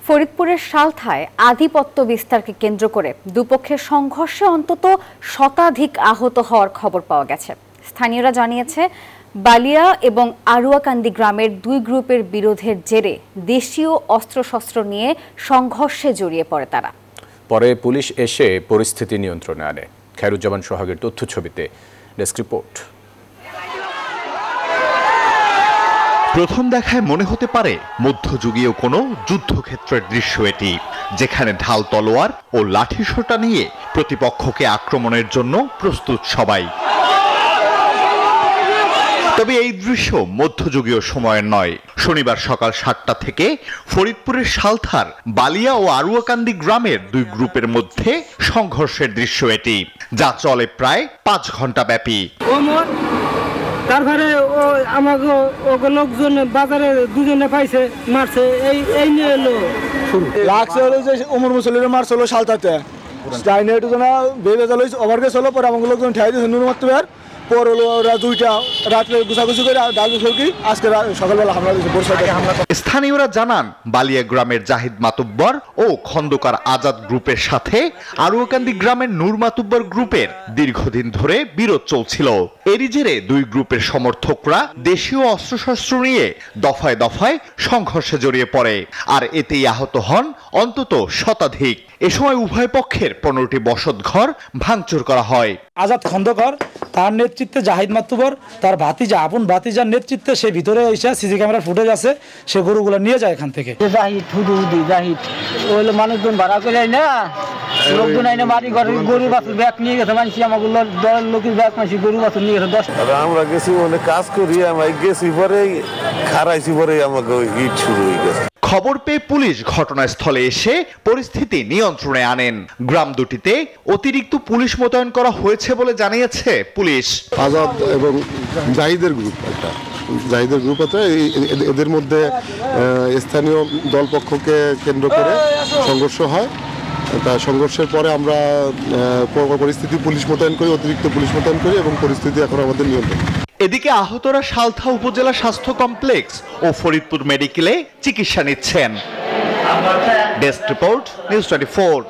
ফরিদপুরের সালথায় আধিপত্য বিস্তারকে কেন্দ্র করে দুপক্ষের সংঘর্ষে অন্তত শতাধিক আহত হওয়ার খবর পাওয়া গেছে। স্থানীয়রা জানিয়েছে, বালিয়া এবং আরুয়াকান্দি গ্রামের দুই গ্রুপের বিরোধের জেরে দেশীয় অস্ত্রশস্ত্র নিয়ে সংঘর্ষে জড়িয়ে পড়ে তারা। পরে পুলিশ এসে পরিস্থিতি নিয়ন্ত্রণে আনে। খায়রুজ্জামান সোহাগের তথ্য ছবিতে ডেস্ক রিপোর্ট। প্রথম দেখায় মনে হতে পারে মধ্যযুগীয় কোনো যুদ্ধক্ষেত্রের দৃশ্য এটি, যেখানে ঢাল তলোয়ার ও লাঠিসোঁটা নিয়ে প্রতিপক্ষকে আক্রমণের জন্য প্রস্তুত সবাই। তবে এই দৃশ্য মধ্যযুগীয় সময়ের নয়। শনিবার সকাল 7টা থেকে ফরিদপুরের সালথার বালিয়া ও আরুয়াকান্দি গ্রামের দুই গ্রুপের মধ্যে সংঘর্ষের দৃশ্য এটি, যা চলে প্রায় 5 ঘন্টা ব্যাপী। তারপরে আমাকে লোকজন বাজারে দুজনে পাইছে, মারছে, এই নিয়ে এলো লাগছে হলো যে ওমর মুসলিমের মারছে হলো সালতাতে স্টাইনে একটু না বেবে চলো ওভারকে চলো, পরে আমাকে লোকজন ঠাই দিয়েছে নুন মারতে পার, পর হলো ওরা 2টা রাত্রে গুছাগুছি করে ডাল সরকি আজকে সকালবেলা হামলা দিয়েছে। স্থানীয়রা জানান, বালিয়া গ্রামের জাহিদ মাতুব্বর ও খন্দকার আজাদ গ্রুপের সাথে আরুয়াকান্দি গ্রামের নূর মাতুব্বর গ্রুপের দীর্ঘদিন ধরে বিরোধ চলছিল। এরই জেরে দুই গ্রুপের সমর্থকরা দেশীয় অস্ত্রশস্ত্র নিয়ে দফায় দফায় সংঘর্ষে জড়িয়ে পড়ে, আর এতেই আহত হন অন্তত শতাধিক। এ সময় উভয় পক্ষের 15টি বসতঘর ভাঙচুর করা হয়। আজাদ খন্দকার, তার নেতৃত্বে জাহিদ মাতুব্বর, তার ভাতিজা, আপন ভাতিজার নেতৃত্বে সে ভিতরে এসে সিসি ক্যামেরার ফুটেজ আছে, সে গরুগুলো নিয়ে যায় এখান থেকে। জাহিদ হুদুহুদি জাহিদ ওই মানুষজন ভাড়া করে না, লোকজন আইনে বাড়ি ঘরে গরু বাছুর ব্যাগ নিয়ে গেছে, মানুষ আমাকে দলের লোকের ব্যাগ মানুষ গরু বাছুর নিয়ে গেছে 10। আমরা গেছি অনেক কাজ করি, আমরা গেছি পরে খারাইছি, পরে আমাকে ইট শুরু হয়ে গেছে। খবর পেয়ে পুলিশ ঘটনাস্থলে এসে পরিস্থিতি নিয়ন্ত্রণে আনেন। গ্রাম দুটিতে অতিরিক্ত পুলিশ মোতায়েন করা হয়েছে বলে জানিয়েছে পুলিশ। আজাদ এবং জাহিদের গ্রুপ, একটা জাহিদের গ্রুপ আছে, এদের মধ্যে স্থানীয় দলপক্ষকে কেন্দ্র করে সংঘর্ষ হয়। তা সংঘর্ষের পরে আমরা পরিস্থিতি পুলিশ মোতায়েন করি, অতিরিক্ত পুলিশ মোতায়েন করি এবং পরিস্থিতি এখন আমাদের নিয়ন্ত্রণ। এদিকে আহতরা সালথা উপজেলা স্বাস্থ্য কমপ্লেক্স ও ফরিদপুর মেডিকেলে চিকিৎসা নিচ্ছেন। Desk report, news 24।